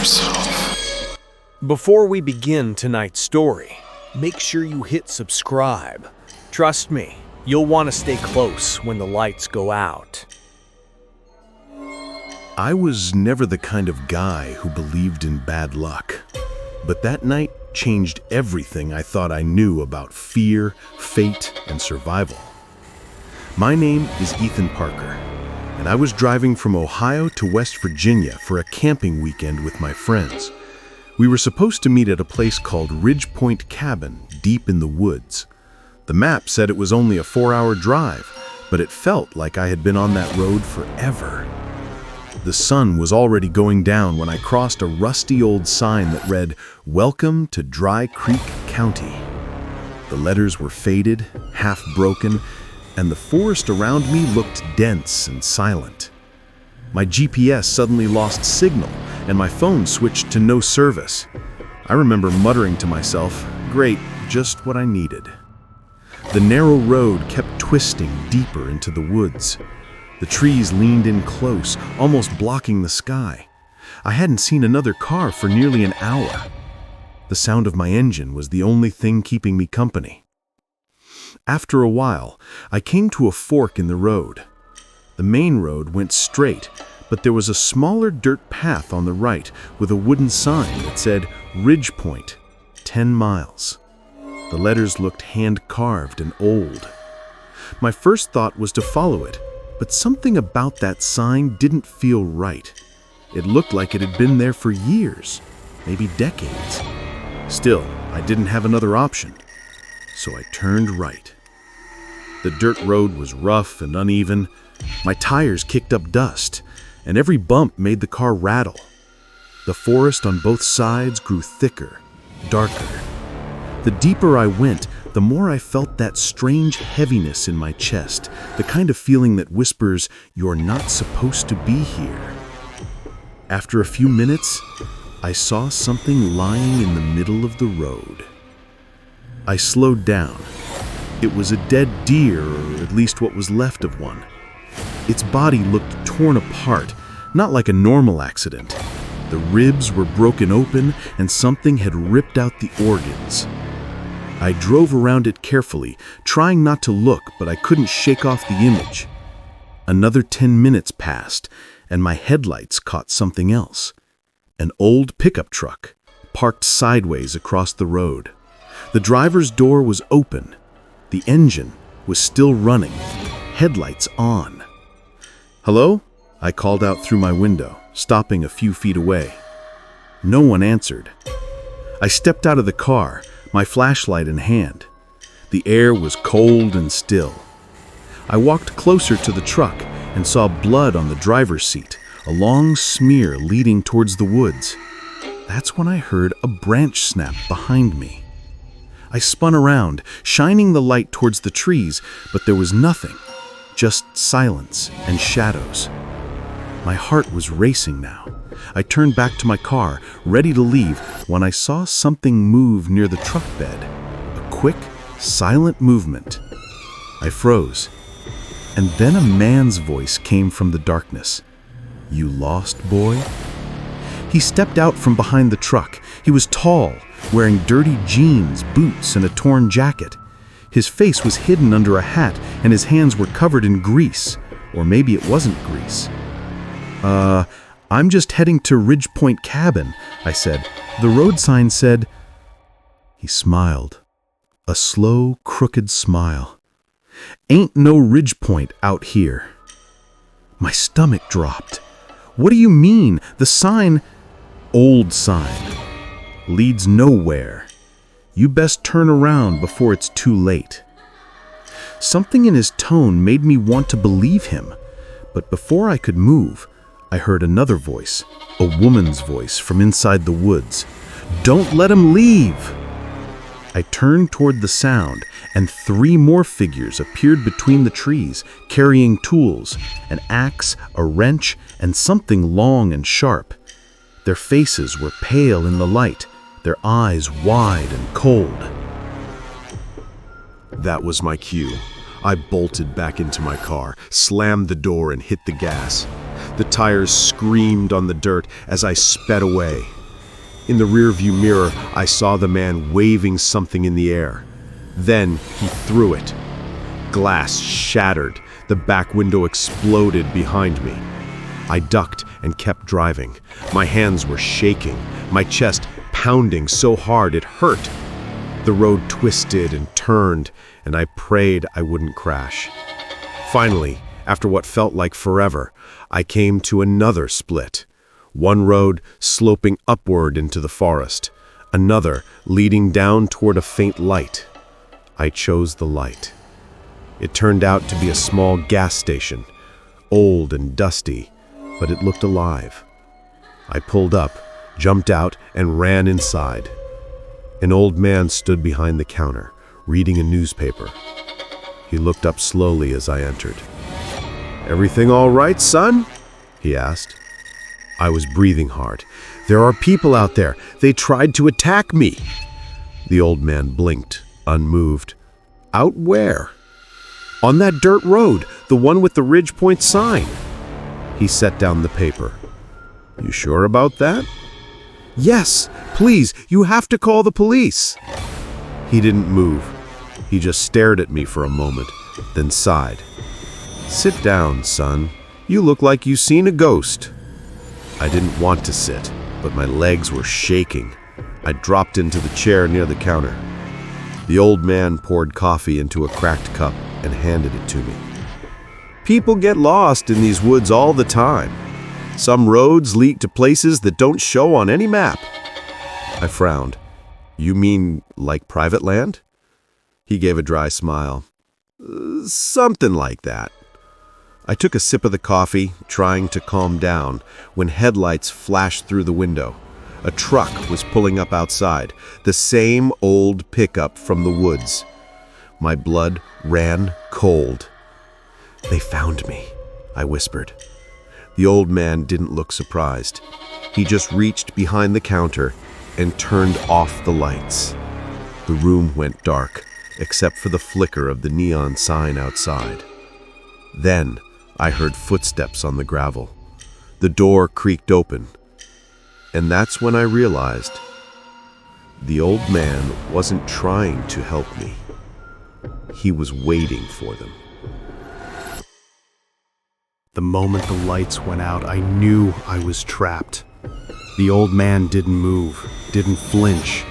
yourself. Before we begin tonight's story, make sure you hit subscribe. Trust me, you'll want to stay close when the lights go out. I was never the kind of guy who believed in bad luck, but that night changed everything I thought I knew about fear, fate, and survival. My name is Ethan Parker, and I was driving from Ohio to West Virginia for a camping weekend with my friends. We were supposed to meet at a place called Ridge Point Cabin, deep in the woods. The map said it was only a 4-hour drive, but it felt like I had been on that road forever. The sun was already going down when I crossed a rusty old sign that read, "Welcome to Dry Creek County." The letters were faded, half broken, and the forest around me looked dense and silent. My GPS suddenly lost signal, and my phone switched to no service. I remember muttering to myself, "Great, just what I needed." The narrow road kept twisting deeper into the woods. The trees leaned in close, almost blocking the sky. I hadn't seen another car for nearly an hour. The sound of my engine was the only thing keeping me company. After a while, I came to a fork in the road. The main road went straight, but there was a smaller dirt path on the right with a wooden sign that said Ridge Point, 10 miles. The letters looked hand-carved and old. My first thought was to follow it, but something about that sign didn't feel right. It looked like it had been there for years, maybe decades. Still, I didn't have another option, so I turned right. The dirt road was rough and uneven. My tires kicked up dust, and every bump made the car rattle. The forest on both sides grew thicker, darker. The deeper I went, the more I felt that strange heaviness in my chest, the kind of feeling that whispers, "You're not supposed to be here." After a few minutes, I saw something lying in the middle of the road. I slowed down. It was a dead deer, or at least what was left of one. Its body looked torn apart, not like a normal accident. The ribs were broken open, and something had ripped out the organs. I drove around it carefully, trying not to look, but I couldn't shake off the image. Another 10 minutes passed, and my headlights caught something else. An old pickup truck, parked sideways across the road. The driver's door was open. The engine was still running, headlights on. "Hello?" I called out through my window, stopping a few feet away. No one answered. I stepped out of the car, my flashlight in hand. The air was cold and still. I walked closer to the truck and saw blood on the driver's seat, a long smear leading towards the woods. That's when I heard a branch snap behind me. I spun around, shining the light towards the trees, but there was nothing, just silence and shadows. My heart was racing now. I turned back to my car, ready to leave, when I saw something move near the truck bed. A quick, silent movement. I froze. And then a man's voice came from the darkness. "You lost, boy?" He stepped out from behind the truck. He was tall, wearing dirty jeans, boots, and a torn jacket. His face was hidden under a hat, and his hands were covered in grease. Or maybe it wasn't grease. I'm just heading to Ridge Point Cabin," I said. "The road sign said—" He smiled. A slow, crooked smile. "Ain't no Ridge Point out here." My stomach dropped. "What do you mean? The sign—" "Old sign. Leads nowhere. You best turn around before it's too late." Something in his tone made me want to believe him, but before I could move, I heard another voice, a woman's voice from inside the woods. "Don't let him leave!" I turned toward the sound, and 3 more figures appeared between the trees, carrying tools, an axe, a wrench, and something long and sharp. Their faces were pale in the light, their eyes wide and cold. That was my cue. I bolted back into my car, slammed the door, and hit the gas. The tires screamed on the dirt as I sped away. In the rearview mirror, I saw the man waving something in the air. Then he threw it. Glass shattered. The back window exploded behind me. I ducked and kept driving. My hands were shaking, my chest pounding so hard it hurt. The road twisted and turned, and I prayed I wouldn't crash. Finally, after what felt like forever, I came to another split. One road sloping upward into the forest, another leading down toward a faint light. I chose the light. It turned out to be a small gas station, old and dusty, but it looked alive. I pulled up, jumped out, and ran inside. An old man stood behind the counter, reading a newspaper. He looked up slowly as I entered. "Everything all right, son?" he asked. I was breathing hard. "There are people out there. They tried to attack me." The old man blinked, unmoved. "Out where?" "On that dirt road, the one with the Ridge Point sign." He set down the paper. "You sure about that?" "Yes, please, you have to call the police." He didn't move. He just stared at me for a moment, then sighed. "Sit down, son. You look like you've seen a ghost." I didn't want to sit, but my legs were shaking. I dropped into the chair near the counter. The old man poured coffee into a cracked cup and handed it to me. "People get lost in these woods all the time. Some roads lead to places that don't show on any map." I frowned. "You mean like private land?" He gave a dry smile. "Something like that." I took a sip of the coffee, trying to calm down, when headlights flashed through the window. A truck was pulling up outside, the same old pickup from the woods. My blood ran cold. "They found me," I whispered. The old man didn't look surprised. He just reached behind the counter and turned off the lights. The room went dark, except for the flicker of the neon sign outside. Then I heard footsteps on the gravel. The door creaked open. And that's when I realized the old man wasn't trying to help me. He was waiting for them. The moment the lights went out, I knew I was trapped. The old man didn't move, didn't flinch.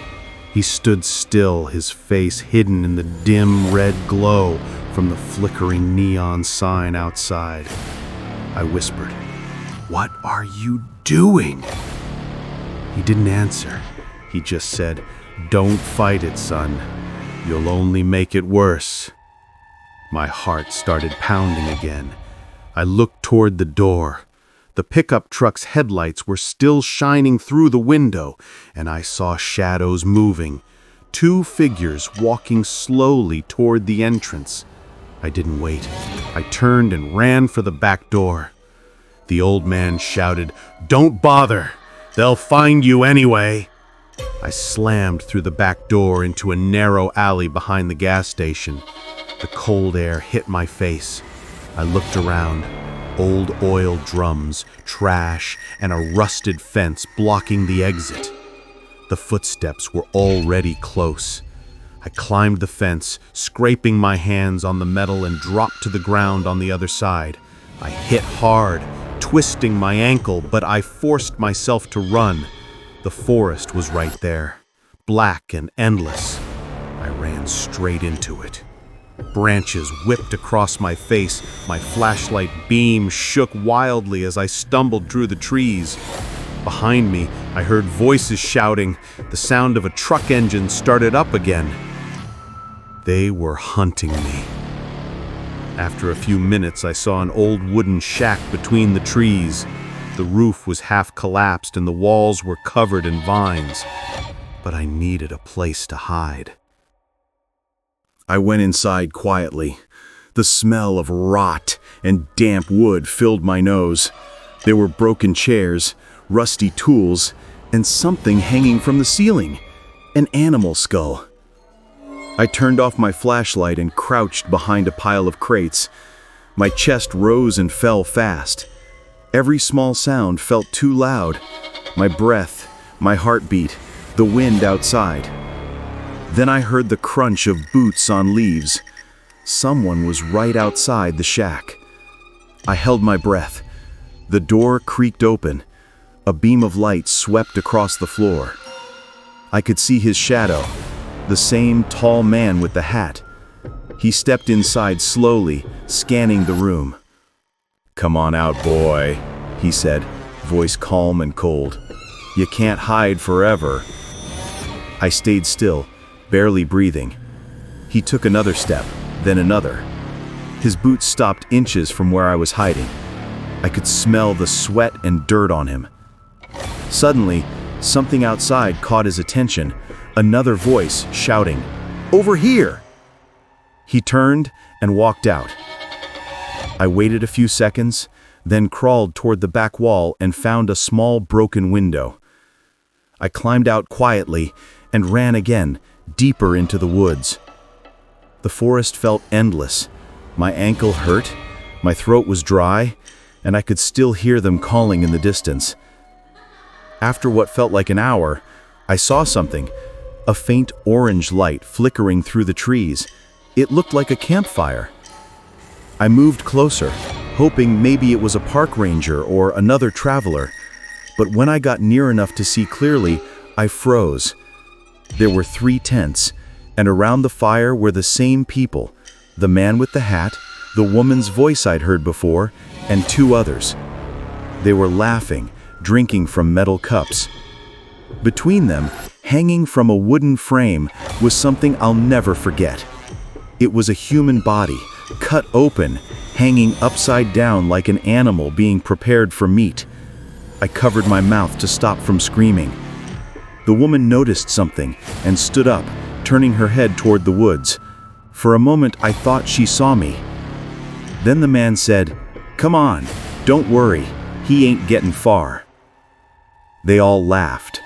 He stood still, his face hidden in the dim red glow from the flickering neon sign outside. I whispered, "What are you doing?" He didn't answer. He just said, "Don't fight it, son. You'll only make it worse." My heart started pounding again. I looked toward the door. The pickup truck's headlights were still shining through the window, and I saw shadows moving. 2 figures walking slowly toward the entrance. I didn't wait. I turned and ran for the back door. The old man shouted, "Don't bother! They'll find you anyway!" I slammed through the back door into a narrow alley behind the gas station. The cold air hit my face. I looked around. Old oil drums, trash, and a rusted fence blocking the exit. The footsteps were already close. I climbed the fence, scraping my hands on the metal, and dropped to the ground on the other side. I hit hard, twisting my ankle, but I forced myself to run. The forest was right there, black and endless. I ran straight into it. Branches whipped across my face. My flashlight beam shook wildly as I stumbled through the trees. Behind me, I heard voices shouting. The sound of a truck engine started up again. They were hunting me. After a few minutes, I saw an old wooden shack between the trees. The roof was half collapsed and the walls were covered in vines. But I needed a place to hide. I went inside quietly. The smell of rot and damp wood filled my nose. There were broken chairs, rusty tools, and something hanging from the ceiling. An animal skull. I turned off my flashlight and crouched behind a pile of crates. My chest rose and fell fast. Every small sound felt too loud. My breath my heart beat, the wind outside. Then I heard the crunch of boots on leaves. Someone was right outside the shack. I held my breath. The door creaked open. A beam of light swept across the floor. I could see his shadow, the same tall man with the hat. He stepped inside slowly, scanning the room. "Come on out, boy," he said, voice calm and cold. "You can't hide forever." I stayed still, barely breathing. He took another step, then another. His boots stopped inches from where I was hiding. I could smell the sweat and dirt on him. Suddenly, something outside caught his attention, another voice shouting, "Over here!" He turned and walked out. I waited a few seconds, then crawled toward the back wall and found a small broken window. I climbed out quietly and ran again, deeper into the woods. The forest felt endless. My ankle hurt, my throat was dry, and I could still hear them calling in the distance. After what felt like an hour, I saw something, a faint orange light flickering through the trees. It looked like a campfire. I moved closer, hoping maybe it was a park ranger or another traveler. But when I got near enough to see clearly, I froze. There were 3 tents, and around the fire were the same people, the man with the hat, the woman's voice I'd heard before, and 2 others. They were laughing, drinking from metal cups. Between them, hanging from a wooden frame, was something I'll never forget. It was a human body, cut open, hanging upside down like an animal being prepared for meat. I covered my mouth to stop from screaming. The woman noticed something and stood up, turning her head toward the woods. For a moment, I thought she saw me. Then the man said, "Come on, don't worry, he ain't getting far." They all laughed.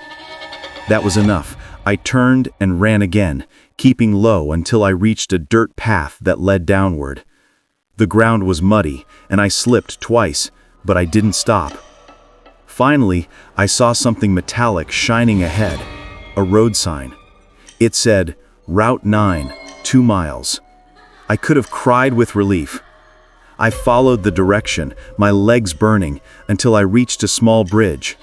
That was enough. I turned and ran again, keeping low until I reached a dirt path that led downward. The ground was muddy, and I slipped twice, but I didn't stop. Finally, I saw something metallic shining ahead, a road sign. It said, "Route 9, 2 miles." I could have cried with relief. I followed the direction, my legs burning, until I reached a small bridge.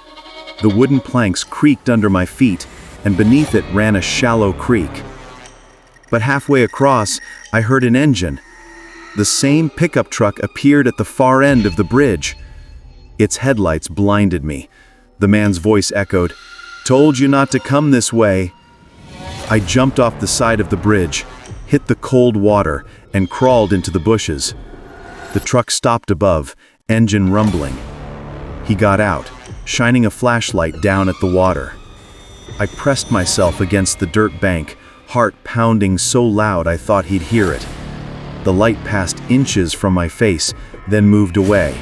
The wooden planks creaked under my feet, and beneath it ran a shallow creek. But halfway across, I heard an engine. The same pickup truck appeared at the far end of the bridge. Its headlights blinded me. The man's voice echoed, "Told you not to come this way." I jumped off the side of the bridge, hit the cold water, and crawled into the bushes. The truck stopped above, engine rumbling. He got out, shining a flashlight down at the water. I pressed myself against the dirt bank, heart pounding so loud I thought he'd hear it. The light passed inches from my face, then moved away.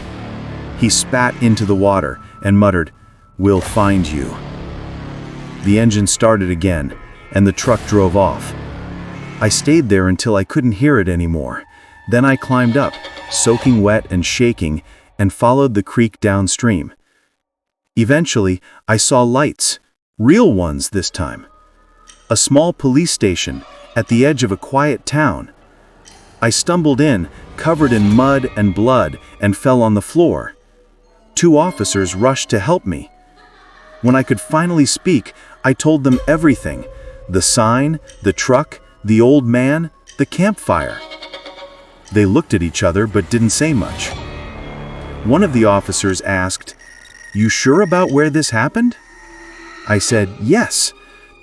He spat into the water and muttered, "We'll find you." The engine started again, and the truck drove off. I stayed there until I couldn't hear it anymore. Then I climbed up, soaking wet and shaking, and followed the creek downstream. Eventually, I saw lights, real ones this time. A small police station at the edge of a quiet town. I stumbled in, covered in mud and blood, and fell on the floor. 2 officers rushed to help me. When I could finally speak, I told them everything: the sign, the truck, the old man, the campfire. They looked at each other but didn't say much. One of the officers asked, "You sure about where this happened?" I said, "Yes,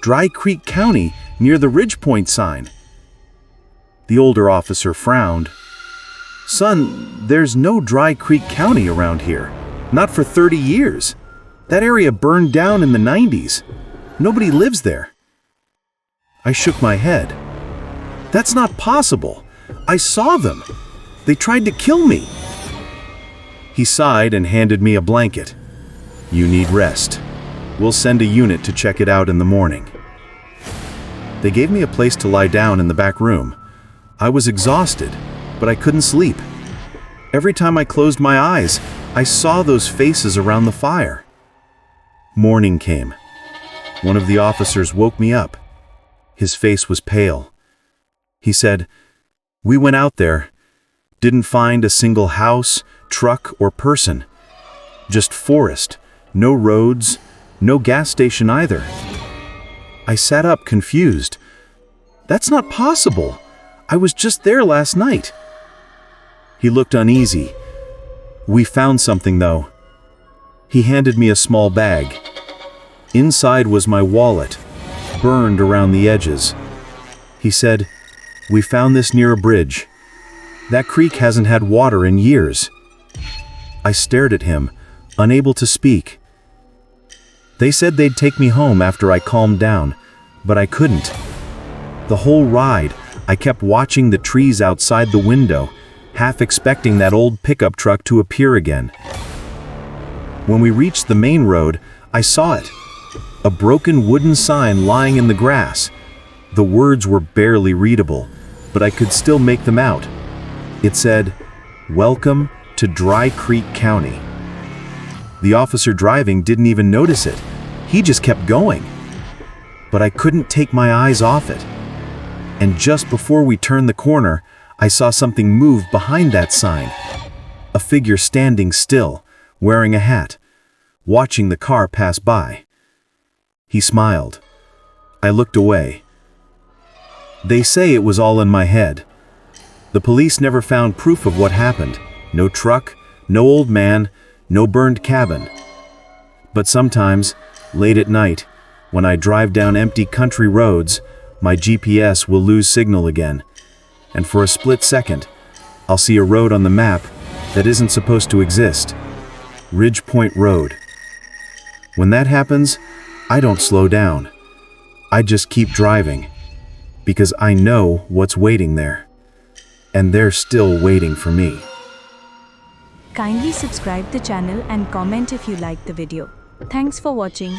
Dry Creek County, near the Ridgepoint sign." The older officer frowned. "Son, there's no Dry Creek County around here. Not for 30 years. That area burned down in the 90s. Nobody lives there." I shook my head. "That's not possible. I saw them. They tried to kill me." He sighed and handed me a blanket. "You need rest. We'll send a unit to check it out in the morning." They gave me a place to lie down in the back room. I was exhausted, but I couldn't sleep. Every time I closed my eyes, I saw those faces around the fire. Morning came. one of the officers woke me up. His face was pale. He said, "We went out there, didn't find a single house, truck, or person. Just forest, no roads, no gas station either." I sat up confused. "That's not possible. I was just there last night." He looked uneasy. "We found something though." He handed me a small bag. Inside was my wallet, burned around the edges. He said, "We found this near a bridge. That creek hasn't had water in years." I stared at him, unable to speak. They said they'd take me home after I calmed down, but I couldn't. The whole ride, I kept watching the trees outside the window, half expecting that old pickup truck to appear again. When we reached the main road, I saw it. A broken wooden sign lying in the grass. The words were barely readable, but I could still make them out. It said, "Welcome to Dry Creek County." The officer driving didn't even notice it. He just kept going. But I couldn't take my eyes off it. And just before we turned the corner, I saw something move behind that sign. A figure standing still, wearing a hat, watching the car pass by. He smiled. I looked away. They say it was all in my head. The police never found proof of what happened. No truck, no old man, no burned cabin. But sometimes, late at night, when I drive down empty country roads, my GPS will lose signal again. And for a split second, I'll see a road on the map that isn't supposed to exist. Ridge Point Road. When that happens, I don't slow down. I just keep driving, because I know what's waiting there. And they're still waiting for me. Kindly subscribe the channel and comment if you like the video. Thanks for watching.